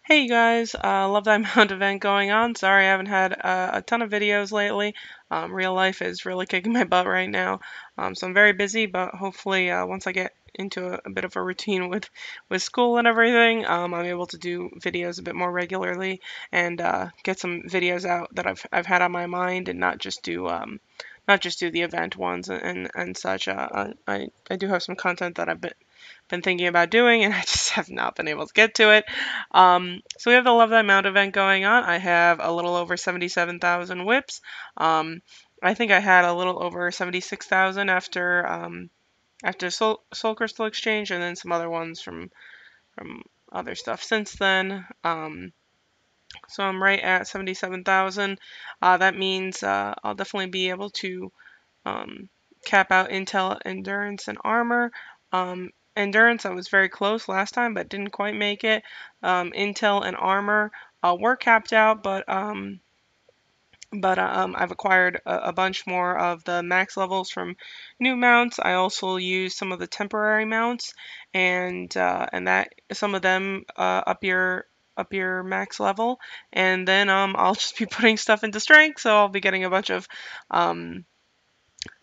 Hey you guys, love that Mount event going on. Sorry I haven't had a ton of videos lately. Real life is really kicking my butt right now. So I'm very busy, but hopefully once I get into a bit of a routine with school and everything, I'm able to do videos a bit more regularly and get some videos out that I've had on my mind and not just do the event ones and such. I do have some content that I've been thinking about doing, and I just have not been able to get to it. So we have the Love Thy Mount event going on. I have a little over 77,000 whips. I think I had a little over 76,000 after Soul Crystal Exchange, and then some other ones from other stuff since then. So I'm right at 77,000. That means I'll definitely be able to um, cap out Intel, Endurance, and Armor. Endurance, I was very close last time, but didn't quite make it. Intel and Armor were capped out, but I've acquired a bunch more of the max levels from new mounts. I also use some of the temporary mounts, and that some of them up your max level, and then I'll just be putting stuff into strength. So I'll be getting a bunch of um,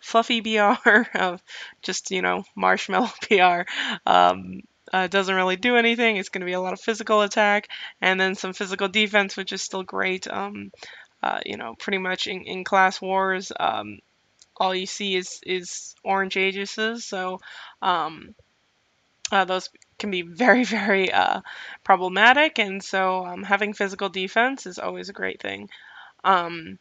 fluffy BR of just, marshmallow PR. Um, doesn't really do anything. It's going to be a lot of physical attack and then some physical defense, which is still great. Pretty much in class wars, all you see is orange Aegises, so those can be very, very problematic, and so having physical defense is always a great thing. Um,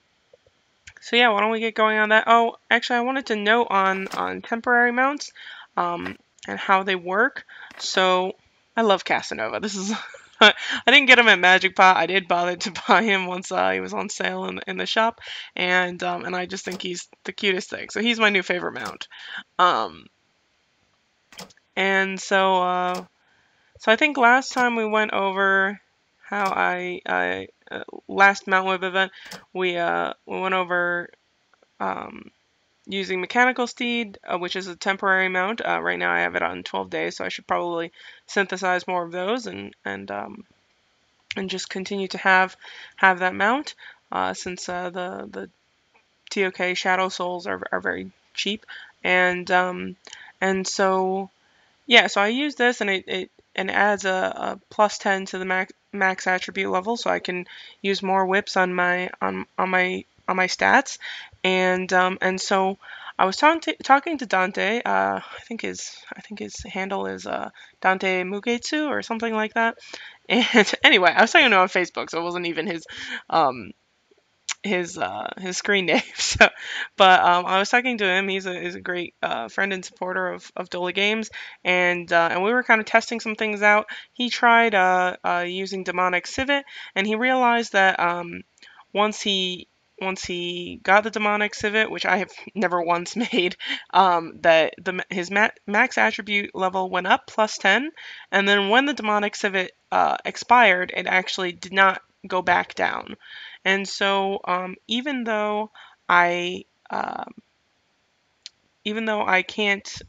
So yeah, why don't we get going on that? Oh, actually, I wanted to note on temporary mounts, and how they work. So I love Casanova. This is I didn't get him at Magic Pot. I did bother to buy him once he was on sale in the shop, and I just think he's the cutest thing. So he's my new favorite mount. Um, and so I think last time we went over how I last Mount Web event we went over um, using Mechanical Steed, which is a temporary mount. Right now I have it on 12 days, so I should probably synthesize more of those and just continue to have that mount since the TOK Shadow Souls are very cheap, and so yeah, so I use this and it and adds a plus 10 to the max attribute level, so I can use more whips on my stats, and so I was talking to Dante. I think his handle is Dante Mugetsu or something like that. And anyway, I was talking to him on Facebook, so it wasn't even um his screen name. So, but I was talking to him. He's a great friend and supporter of Dolly Games, and we were kind of testing some things out. He tried using Demonic Civet, and he realized that once he once he got the Demonic Civet, which I have never once made, that his max attribute level went up plus 10, and then when the Demonic Civet expired, it actually did not go back down. And so I um, even though I can't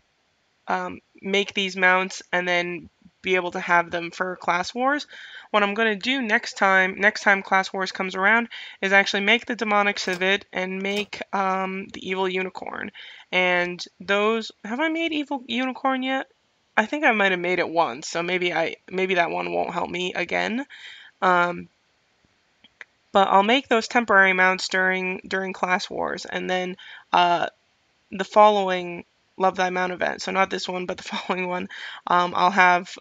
make these mounts and then be able to have them for class wars, what I'm going to do next time class wars comes around, is actually make the demonic civet and make the evil unicorn. And those, have I made evil unicorn yet? I think I might have made it once, so maybe that one won't help me again. Um, but I'll make those temporary mounts during class wars, and then uh, the following Love Thy Mount event, so not this one, but the following one, I'll have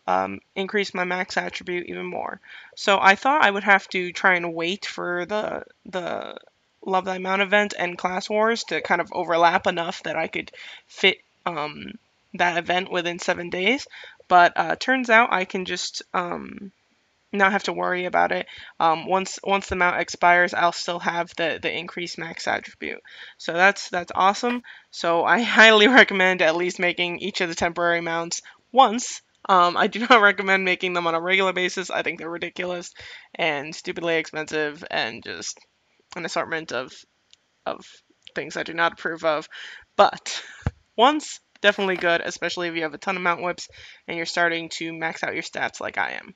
increased my max attribute even more. So I thought I would have to try and wait for the Love Thy Mount event and class wars to kind of overlap enough that I could fit that event within 7 days. But turns out I can just not have to worry about it. Once the mount expires, I'll still have the increased max attribute. So that's awesome. So I highly recommend at least making each of the temporary mounts once. I do not recommend making them on a regular basis. I think they're ridiculous and stupidly expensive and just an assortment of things I do not approve of. But once, definitely good, especially if you have a ton of mount whips and you're starting to max out your stats like I am.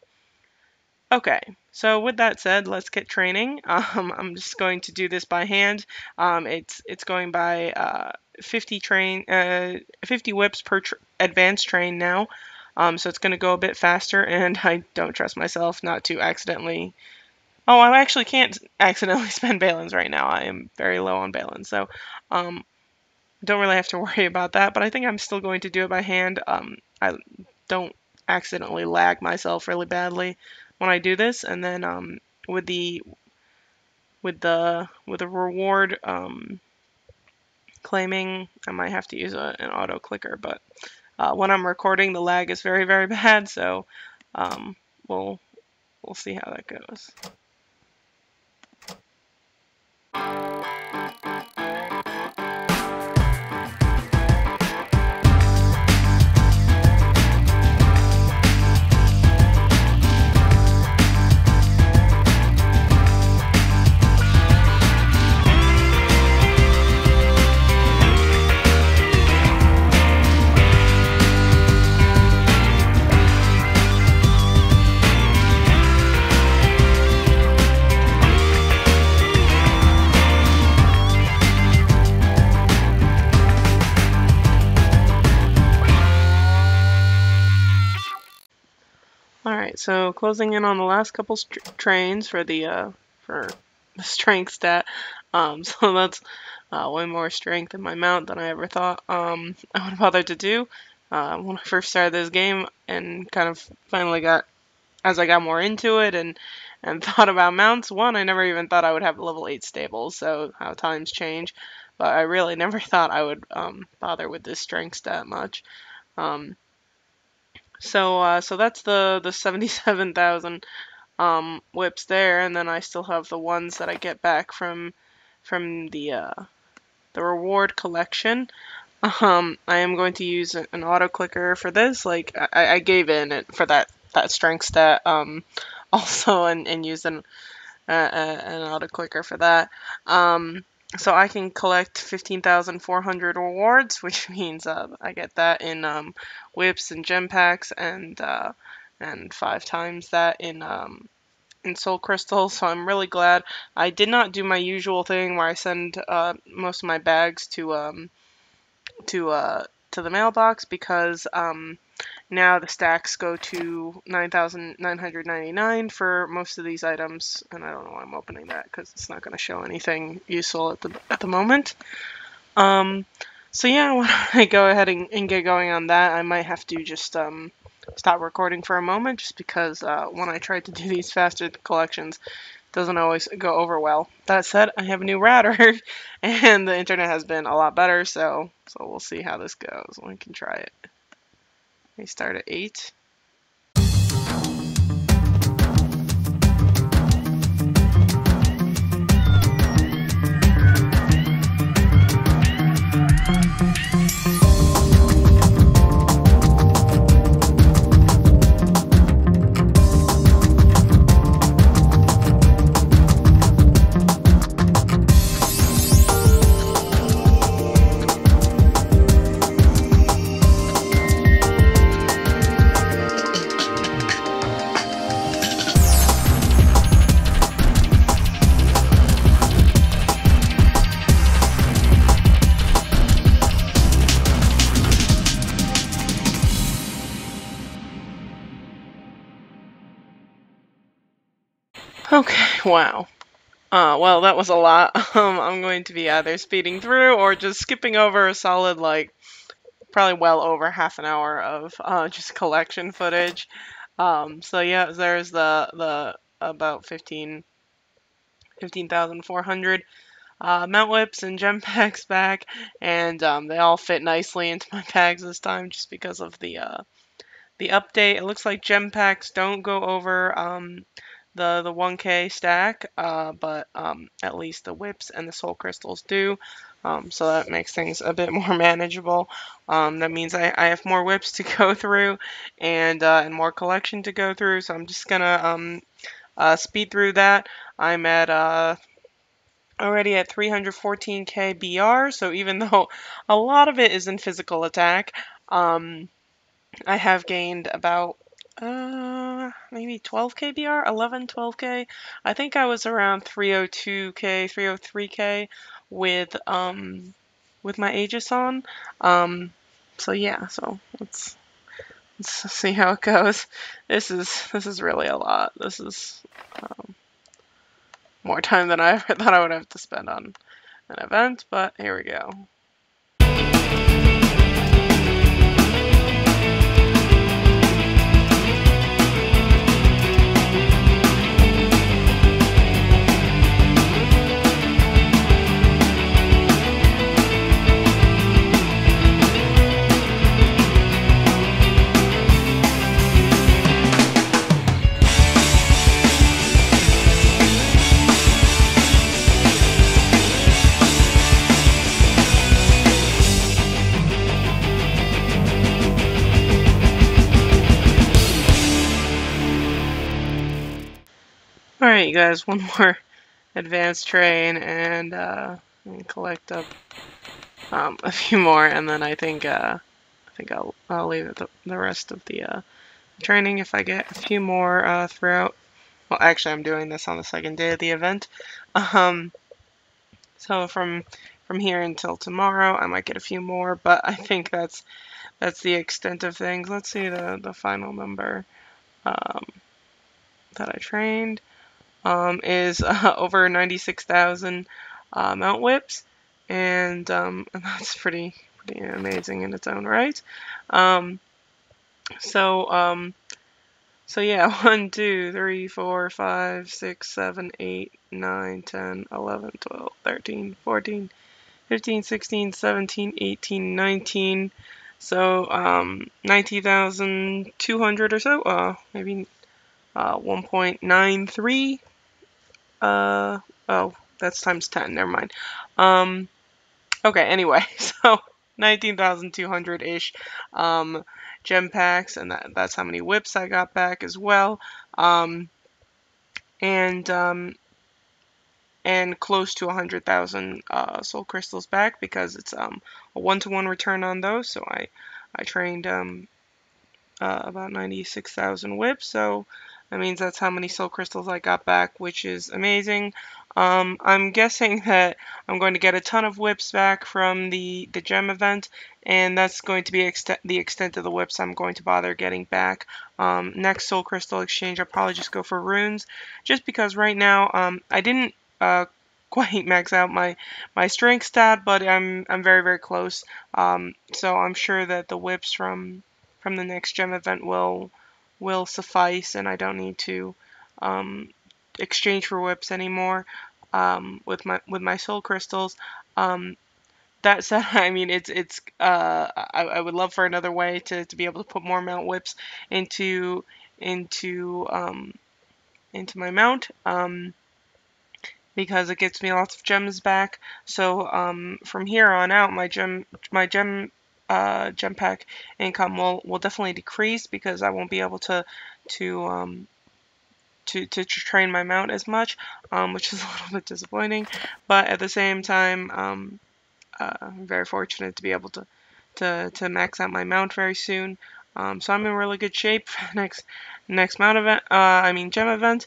Okay, so with that said, let's get training. I'm just going to do this by hand. It's going by 50 whips per advanced train now. So it's going to go a bit faster, and I don't trust myself not to accidentally. Oh, I actually can't accidentally spend balance right now. I am very low on balance, so um, don't really have to worry about that. But I think I'm still going to do it by hand. I don't accidentally lag myself really badly when I do this, and then with the with the reward claiming, I might have to use an auto clicker, but when I'm recording, the lag is very, very bad, so um, we'll we'll see how that goes. All right, so closing in on the last couple trains for for the strength stat. So that's way more strength in my mount than I ever thought I would bother to do. When I first started this game and kind of finally got, as I got more into it and thought about mounts, one, I never even thought I would have level 8 stables, so how times change. But I really never thought I would bother with this strength stat much. Um, so that's the 77,000 whips there, and then I still have the ones that I get back from the reward collection. I am going to use an auto clicker for this. Like I gave in it for that strength stat also, and use an auto clicker for that. So I can collect 15,400 rewards, which means I get that in whips and gem packs, and 5 times that in soul crystals. So I'm really glad. I did not do my usual thing where I send most of my bags to uh, to the mailbox, because now the stacks go to 9,999 for most of these items, and I don't know why I'm opening that because it's not going to show anything useful at the moment. So yeah, when I go ahead and get going on that, I might have to just stop recording for a moment, just because when I try to do these faster collections, it doesn't always go over well. That said, I have a new router, and the internet has been a lot better, so we'll see how this goes. We can try it. We start at 8. Okay, wow. Well, that was a lot. I'm going to be either speeding through or just skipping over a solid, like, probably well over half an hour of just collection footage. So yeah, there's the about 15,400 mount whips and gem packs back, and they all fit nicely into my bags this time, just because of the update. It looks like gem packs don't go over the 1K stack, but at least the whips and the soul crystals do. So that makes things a bit more manageable. That means I have more whips to go through, and more collection to go through. So I'm just gonna speed through that. I'm at already at 314k BR. So even though a lot of it is in physical attack, I have gained about Maybe 12k BR, 11, 12k. I think I was around 302k, 303k with my Aegis on. So yeah, so let's see how it goes. This is really a lot. This is more time than I ever thought I would have to spend on an event, but here we go. Alright, you guys, one more advanced train, and collect up a few more, and then I think I'll leave it the rest of the training if I get a few more throughout. Well, actually, I'm doing this on the second day of the event, so from here until tomorrow, I might get a few more, but I think that's the extent of things. Let's see the final number that I trained. Is over 96,000 mount whips, and that's pretty amazing in its own right. So so yeah, 1, 2, 3, 4, 5, 6, 7, 8, 9, 10, 11, 12, 13, 14, 15, 16, 17, 18, 19. So 90,200 or so, maybe 1.93. Oh, that's times 10. Never mind. Okay, anyway, so 19,200-ish gem packs, and that's how many whips I got back as well. And close to 100,000 soul crystals back because it's a 1-to-1 return on those. So I trained about 96,000 whips, so that means that's how many soul crystals I got back, which is amazing. I'm guessing that I'm going to get a ton of whips back from the gem event, and that's going to be the extent of the whips I'm going to bother getting back. Next soul crystal exchange, I'll probably just go for runes, just because right now I didn't quite max out my strength stat, but I'm very close. So I'm sure that the whips from the next gem event will suffice, and I don't need to exchange for whips anymore with my soul crystals. That said, I mean I would love for another way to be able to put more mount whips into into um, into my mount. Because it gets me lots of gems back. So from here on out, my gem pack income will definitely decrease because I won't be able to to train my mount as much, which is a little bit disappointing. But at the same time, I'm very fortunate to be able to max out my mount very soon. So I'm in really good shape for the next mount event. I mean gem event.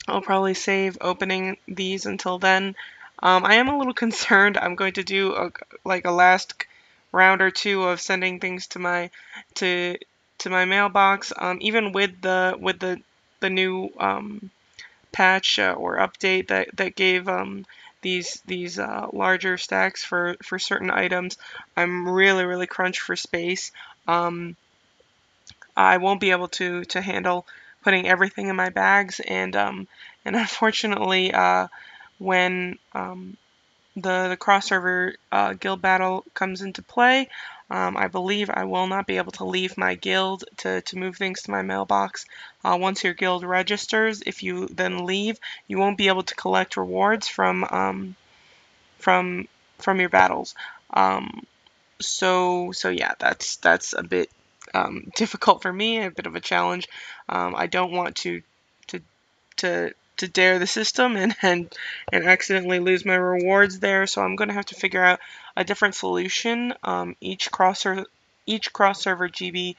I'll probably save opening these until then. I am a little concerned. I'm going to do like a last round or two of sending things to my my mailbox. Even with the new patch or update that gave these larger stacks for certain items, I'm really crunched for space. I won't be able to handle putting everything in my bags, and unfortunately, when the cross server guild battle comes into play, I believe I will not be able to leave my guild to move things to my mailbox. Once your guild registers, if you then leave, you won't be able to collect rewards from your battles. So yeah, that's a bit difficult for me, a bit of a challenge. I don't want to to dare the system and accidentally lose my rewards there. So I'm going to have to figure out a different solution. Each cross server GB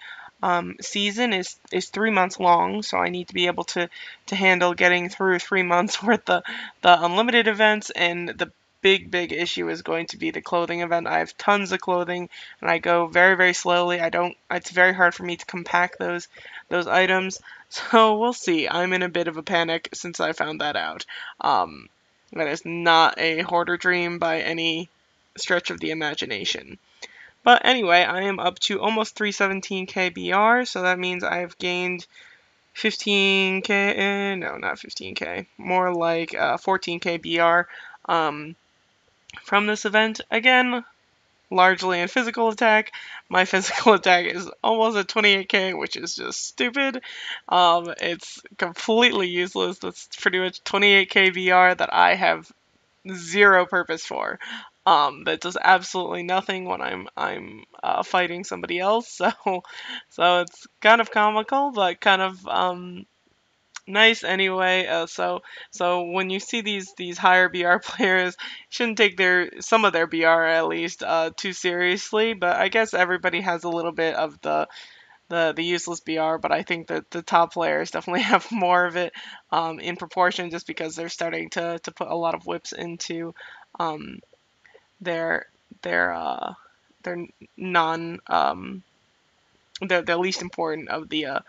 season is 3 months long, so I need to be able to handle getting through 3 months worth the unlimited events. And the big issue is going to be the clothing event. I have tons of clothing, and I go very slowly. I don't. It's very hard for me to compact those items. So we'll see. I'm in a bit of a panic since I found that out. Um, that is not a hoarder dream by any stretch of the imagination. But anyway, I am up to almost 317k BR, so that means I've gained 15k, no, not 15k, more like 14k BR from this event. Again, largely in physical attack. My physical attack is almost at 28k, which is just stupid. It's completely useless. That's pretty much 28k BR that I have zero purpose for. That does absolutely nothing when I'm fighting somebody else. So it's kind of comical, but kind of nice anyway. So when you see these higher BR players, shouldn't take some of their BR at least too seriously. But I guess everybody has a little bit of the useless BR, but I think that the top players definitely have more of it in proportion, just because they're starting to put a lot of whips into um, their their uh, their non the least important of the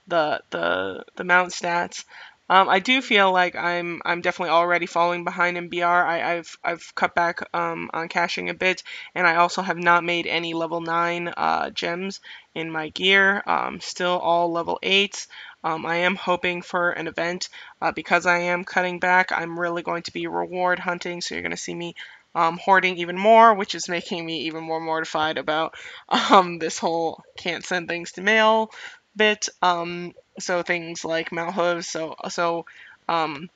mount stats. I do feel like I'm definitely already falling behind in BR. I've cut back on caching a bit, and I also have not made any level 9 gems in my gear. Still all level 8s. I am hoping for an event because I am cutting back. I'm really going to be reward hunting, so you're going to see me hoarding even more, which is making me even more mortified about this whole can't send things to mail bit. So things like mount hooves. Um,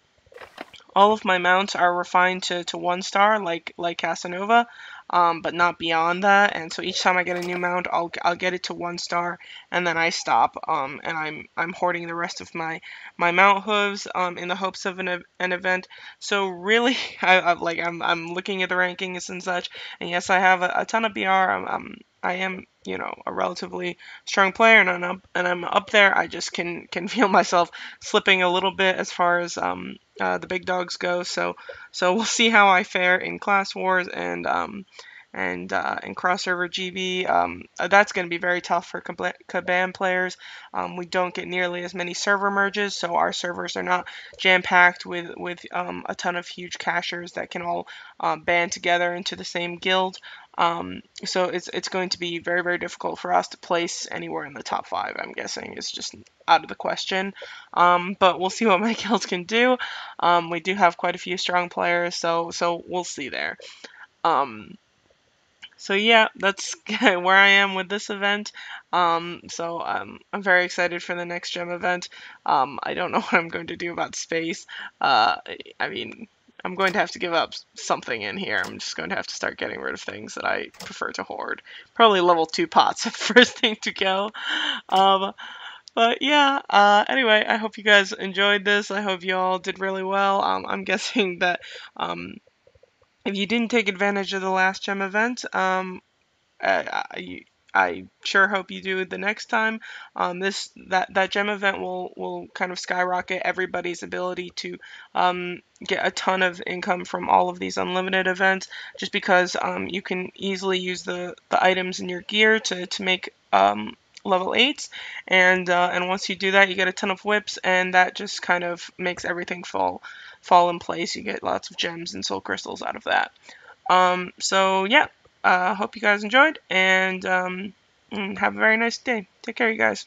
all of my mounts are refined to 1 star, like Casanova, but not beyond that. And so each time I get a new mount, I'll get it to 1 star, and then I stop. And I'm hoarding the rest of my mount hooves in the hopes of an event. So really, I'm looking at the rankings and such, and yes, I have a ton of BR. I am, a relatively strong player, and I'm up there. I just can feel myself slipping a little bit as far as the big dogs go. So we'll see how I fare in class wars and cross server GB. That's going to be very tough for Kabam players. We don't get nearly as many server merges, so our servers are not jam packed with a ton of huge cachers that can all band together into the same guild. So it's going to be very difficult for us to place anywhere in the top 5. I'm guessing it's just out of the question. But we'll see what my guild can do. We do have quite a few strong players, so we'll see there. So yeah, that's where I am with this event. I'm very excited for the next gem event. I don't know what I'm going to do about space. Uh, I mean, I'm going to have to give up something in here. I'm just going to have to start getting rid of things that I prefer to hoard. Probably level 2 pots, the first thing to go. Um, but yeah, anyway, I hope you guys enjoyed this. I hope you all did really well. I'm guessing that um, if you didn't take advantage of the last gem event, I sure hope you do the next time. That gem event will kind of skyrocket everybody's ability to get a ton of income from all of these unlimited events, just because you can easily use the items in your gear to make level 8s, and once you do that, you get a ton of whips, and that just kind of makes everything fall in place. You get lots of gems and soul crystals out of that. So yeah, hope you guys enjoyed, and have a very nice day. Take care, you guys.